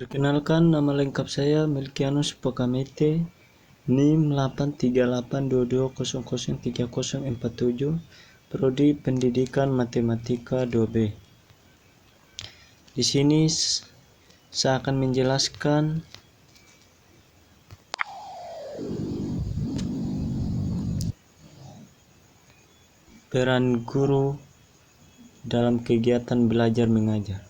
Perkenalkan, nama lengkap saya Melkianus Pokamete, NIM 83822003047, Prodi Pendidikan Matematika 2B. Di sini saya akan menjelaskan peran guru dalam kegiatan belajar mengajar.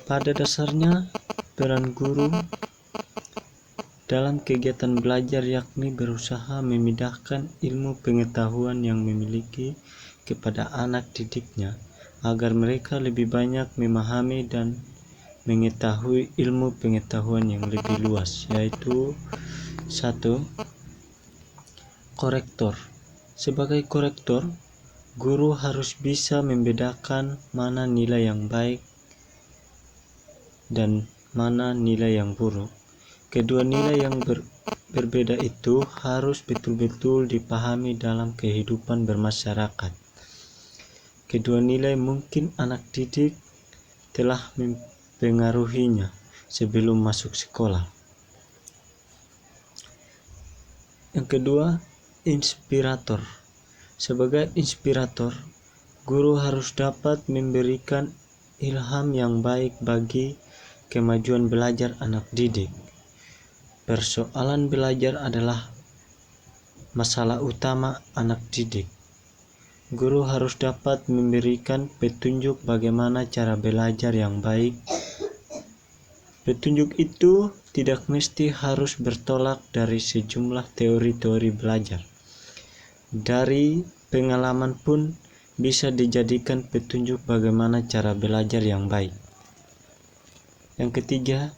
Pada dasarnya, peran guru dalam kegiatan belajar yakni berusaha memindahkan ilmu pengetahuan yang memiliki kepada anak didiknya agar mereka lebih banyak memahami dan mengetahui ilmu pengetahuan yang lebih luas, yaitu 1. Korektor. Sebagai korektor, guru harus bisa membedakan mana nilai yang baik dan mana nilai yang buruk. Kedua nilai yang berbeda itu harus betul-betul dipahami dalam kehidupan bermasyarakat. Kedua nilai mungkin anak didik telah mempengaruhinya sebelum masuk sekolah. Yang kedua, inspirator. Sebagai inspirator, guru harus dapat memberikan ilham yang baik bagi kemajuan belajar anak didik. Persoalan belajar adalah masalah utama anak didik. Guru harus dapat memberikan petunjuk bagaimana cara belajar yang baik. Petunjuk itu tidak mesti harus bertolak dari sejumlah teori-teori belajar. Dari pengalaman pun bisa dijadikan petunjuk bagaimana cara belajar yang baik. Yang ketiga,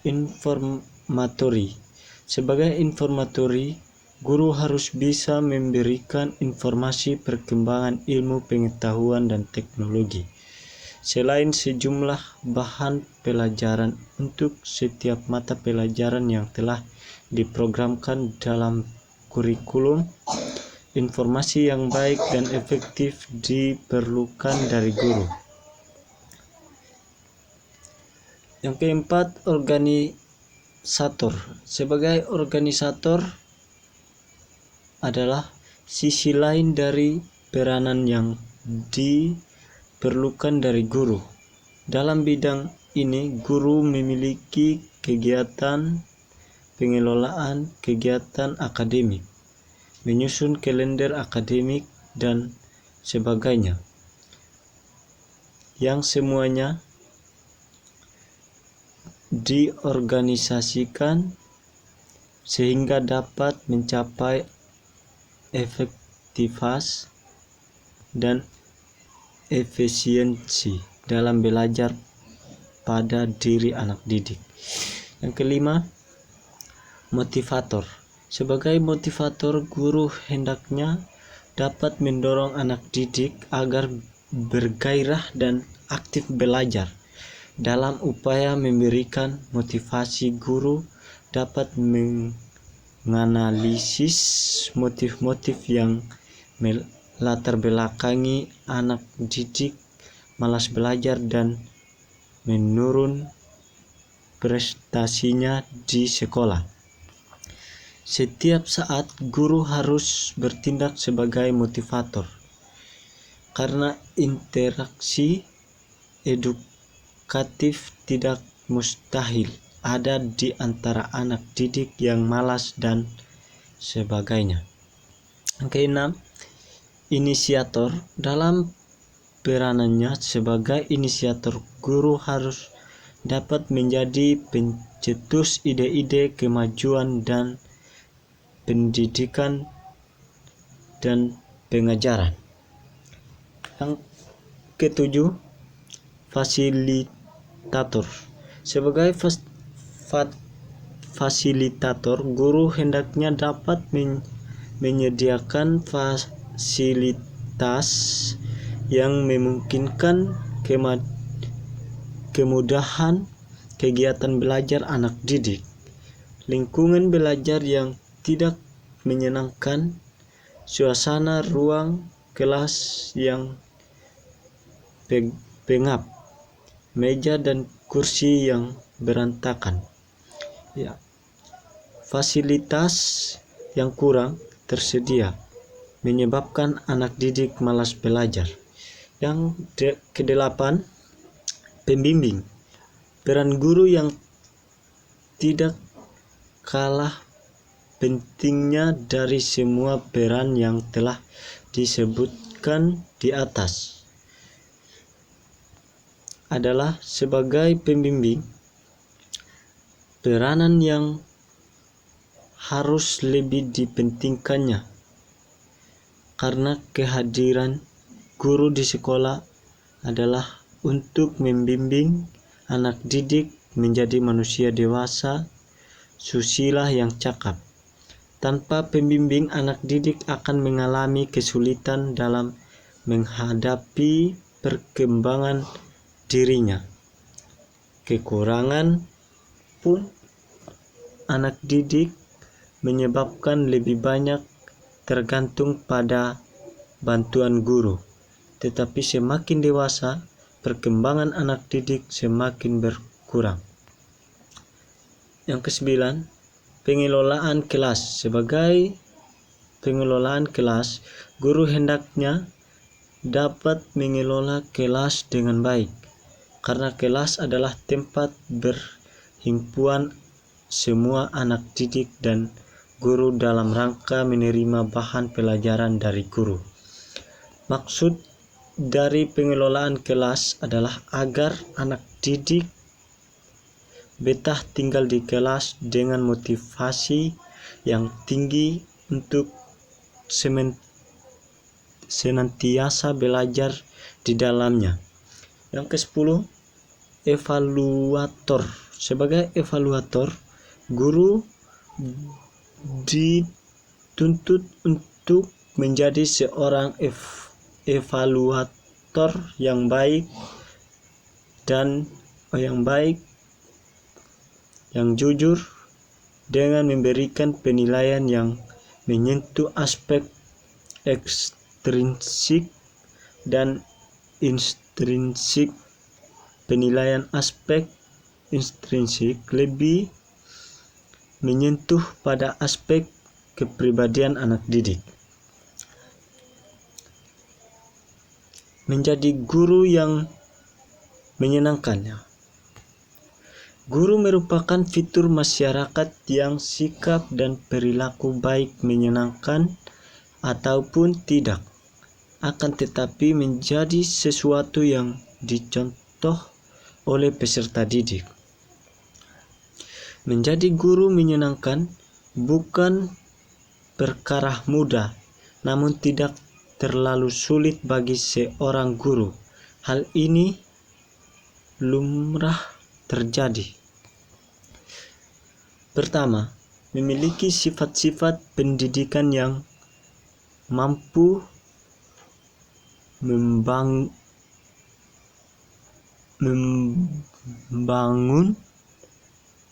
informatori. Sebagai informatori, guru harus bisa memberikan informasi perkembangan ilmu pengetahuan dan teknologi, selain sejumlah bahan pelajaran untuk setiap mata pelajaran yang telah diprogramkan dalam kurikulum. Informasi yang baik dan efektif diperlukan dari guru. Yang keempat, organisator. Sebagai organisator adalah sisi lain dari peranan yang diperlukan dari guru. Dalam bidang ini, guru memiliki kegiatan pengelolaan kegiatan akademik, menyusun kalender akademik, dan sebagainya, yang semuanya diorganisasikan sehingga dapat mencapai efektivitas dan efisiensi dalam belajar pada diri anak didik. Yang kelima, motivator. Sebagai motivator, guru hendaknya dapat mendorong anak didik agar bergairah dan aktif belajar. Dalam upaya memberikan motivasi, guru dapat menganalisis motif-motif yang melatar belakangi anak didik malas belajar dan menurun prestasinya di sekolah. Setiap saat guru harus bertindak sebagai motivator, karena interaksi edukatif tidak mustahil ada di antara anak didik yang malas dan sebagainya. Yang keenam, inisiator. Dalam peranannya sebagai inisiator, guru harus dapat menjadi pencetus ide-ide kemajuan dan pendidikan dan pengajaran. Yang ketujuh, fasilitator. Sebagai fasilitator, guru hendaknya dapat menyediakan fasilitas yang memungkinkan kemudahan kegiatan belajar anak didik, lingkungan belajar yang tidak menyenangkan, suasana ruang kelas yang pengap, meja dan kursi yang berantakan. Ya. Fasilitas yang kurang tersedia menyebabkan anak didik malas belajar. Yang kedelapan, pembimbing. Peran guru yang tidak kalah pentingnya dari semua peran yang telah disebutkan di atas adalah sebagai pembimbing. Peranan yang harus lebih dipentingkannya karena kehadiran guru di sekolah adalah untuk membimbing anak didik menjadi manusia dewasa susila yang cakap. Tanpa pembimbing, anak didik akan mengalami kesulitan dalam menghadapi perkembangan dirinya. Kekurangan pun anak didik menyebabkan lebih banyak tergantung pada bantuan guru. Tetapi semakin dewasa, perkembangan anak didik semakin berkurang. Yang kesembilan, pengelolaan kelas. Sebagai pengelolaan kelas, guru hendaknya dapat mengelola kelas dengan baik, karena kelas adalah tempat berhimpunan semua anak didik dan guru dalam rangka menerima bahan pelajaran dari guru. Maksud dari pengelolaan kelas adalah agar anak didik betah tinggal di kelas dengan motivasi yang tinggi untuk senantiasa belajar di dalamnya. Yang ke-10, evaluator. Sebagai evaluator, guru dituntut untuk menjadi seorang evaluator yang baik, yang jujur, dengan memberikan penilaian yang menyentuh aspek ekstrinsik dan intrinsik. Penilaian aspek intrinsik lebih menyentuh pada aspek kepribadian anak didik. Menjadi guru yang menyenangkannya. Guru merupakan fitur masyarakat yang sikap dan perilaku baik menyenangkan ataupun tidak, akan tetapi menjadi sesuatu yang dicontoh oleh peserta didik. Menjadi guru menyenangkan bukan perkara mudah, namun tidak terlalu sulit bagi seorang guru. Hal ini lumrah terjadi. Pertama, memiliki sifat-sifat pendidikan yang mampu membangun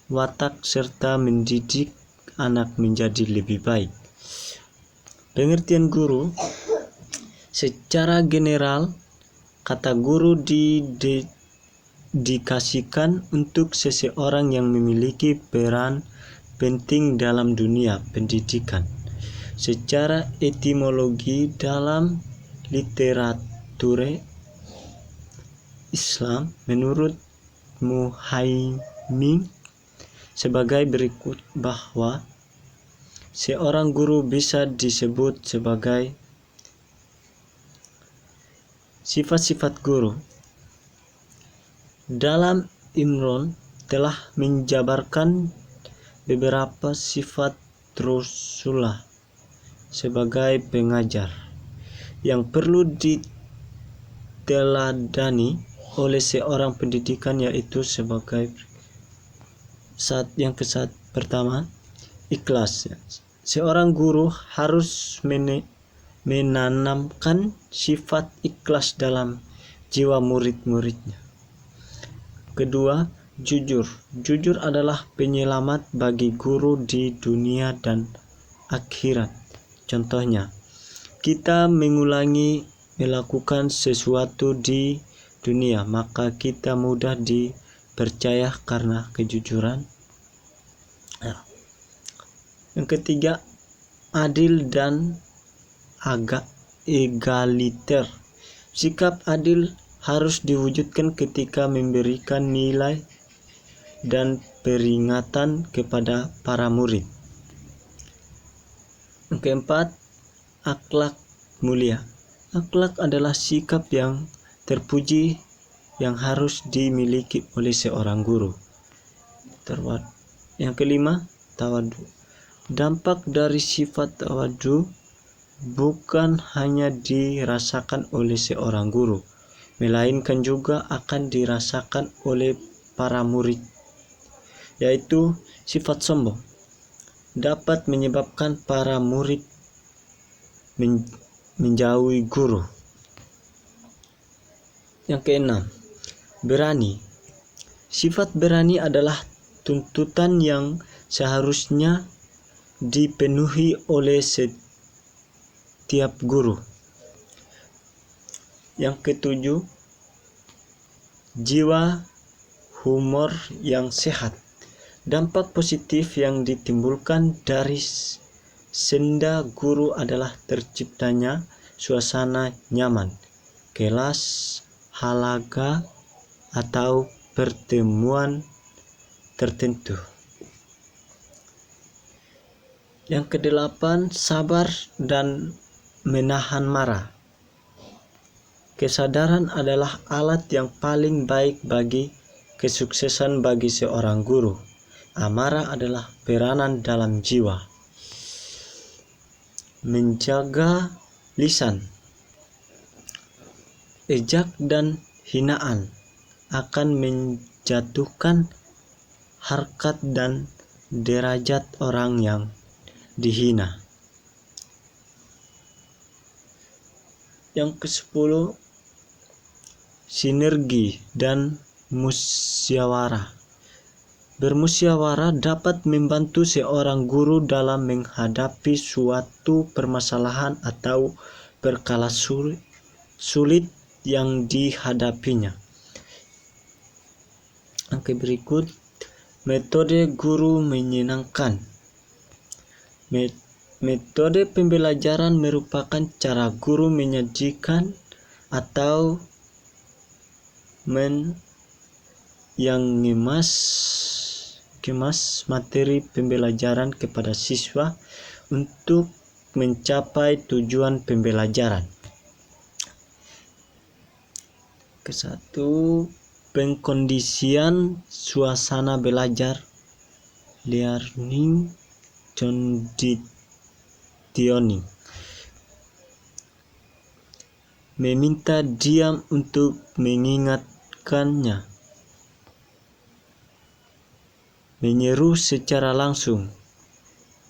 watak serta mendidik anak menjadi lebih baik. Pengertian guru. Secara general, kata guru dikasihkan untuk seseorang yang memiliki peran penting dalam dunia pendidikan. Secara etimologi dalam literatur Islam, menurut Muhaimin sebagai berikut, bahwa seorang guru bisa disebut sebagai sifat-sifat guru. Dalam Imron telah menjabarkan beberapa sifat Rasulullah sebagai pengajar yang perlu diteladani oleh seorang pendidikan, yaitu sebagai pertama, ikhlas. Seorang guru harus menanamkan sifat ikhlas dalam jiwa murid-muridnya. Kedua, jujur. Jujur adalah penyelamat bagi guru di dunia dan akhirat. Contohnya, kita mengulangi melakukan sesuatu di dunia, maka kita mudah dipercaya karena kejujuran. Yang ketiga, adil dan egaliter. Sikap adil harus diwujudkan ketika memberikan nilai dan peringatan kepada para murid. Yang keempat, akhlak mulia. Akhlak adalah sikap yang terpuji yang harus dimiliki oleh seorang guru. Yang kelima, tawadu. Dampak dari sifat tawadu bukan hanya dirasakan oleh seorang guru, melainkan juga akan dirasakan oleh para murid, yaitu sifat sombong dapat menyebabkan para murid menjauhi guru. Yang keenam, berani. Sifat berani adalah tuntutan yang seharusnya dipenuhi oleh setiap guru. Yang ketujuh, jiwa humor yang sehat. Dampak positif yang ditimbulkan dari senda guru adalah terciptanya suasana nyaman, kelas, halaga, atau pertemuan tertentu. Yang kedelapan, sabar dan menahan marah. Kesadaran adalah alat yang paling baik bagi kesuksesan bagi seorang guru. Amarah adalah peranan dalam jiwa. Menjaga lisan. Ejak dan hinaan akan menjatuhkan harkat dan derajat orang yang dihina. Yang ke-10, sinergi dan musyawarah. Bermusyawarah dapat membantu seorang guru dalam menghadapi suatu permasalahan atau perkara sulit yang dihadapinya. Yang berikut, metode guru menyenangkan. Metode pembelajaran merupakan cara guru menyajikan atau mengemas materi pembelajaran kepada siswa untuk mencapai tujuan pembelajaran. Ke-1, pengkondisian suasana belajar, learning conditioning. Meminta diam untuk mengingatkannya. Menyeru secara langsung.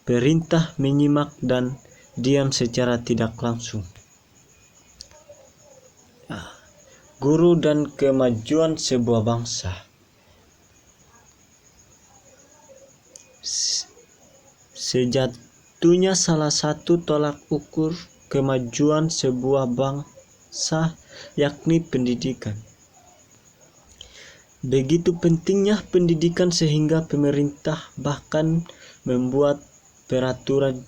Perintah menyimak dan diam secara tidak langsung. Guru dan kemajuan sebuah bangsa. Sejatinya salah satu tolak ukur kemajuan sebuah bangsa yakni pendidikan. Begitu pentingnya pendidikan sehingga pemerintah bahkan membuat peraturan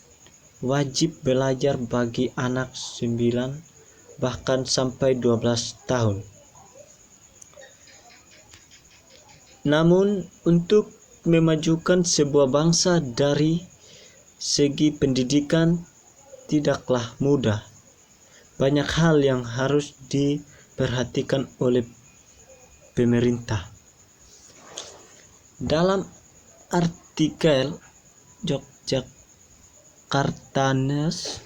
wajib belajar bagi anak 9 bahkan sampai 12 tahun. Namun untuk memajukan sebuah bangsa dari segi pendidikan tidaklah mudah. Banyak hal yang harus diperhatikan oleh pemerintah. Dalam artikel Yogyakartanes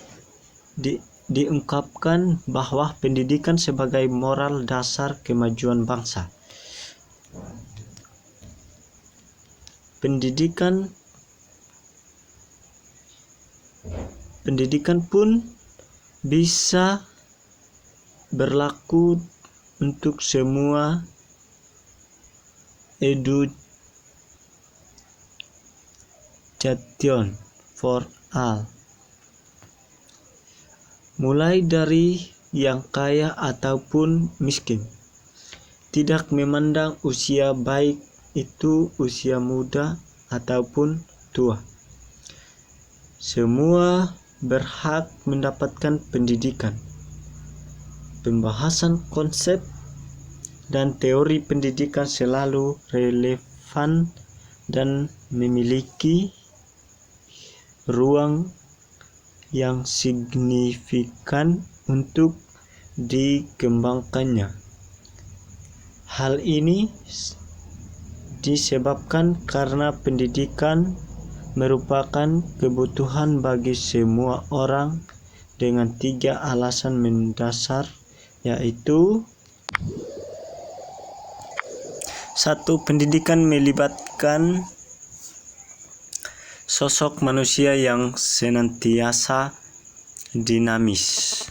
diungkapkan bahwa pendidikan sebagai moral dasar kemajuan bangsa. Pendidikan pun bisa berlaku untuk semua education for all. Mulai dari yang kaya ataupun miskin, tidak memandang usia, baik itu usia muda ataupun tua. Semua berhak mendapatkan pendidikan. Pembahasan konsep dan teori pendidikan selalu relevan dan memiliki ruang yang signifikan untuk dikembangkannya. Hal ini disebabkan karena pendidikan merupakan kebutuhan bagi semua orang dengan 3 alasan mendasar, yaitu 1. Pendidikan melibatkan sosok manusia yang senantiasa dinamis.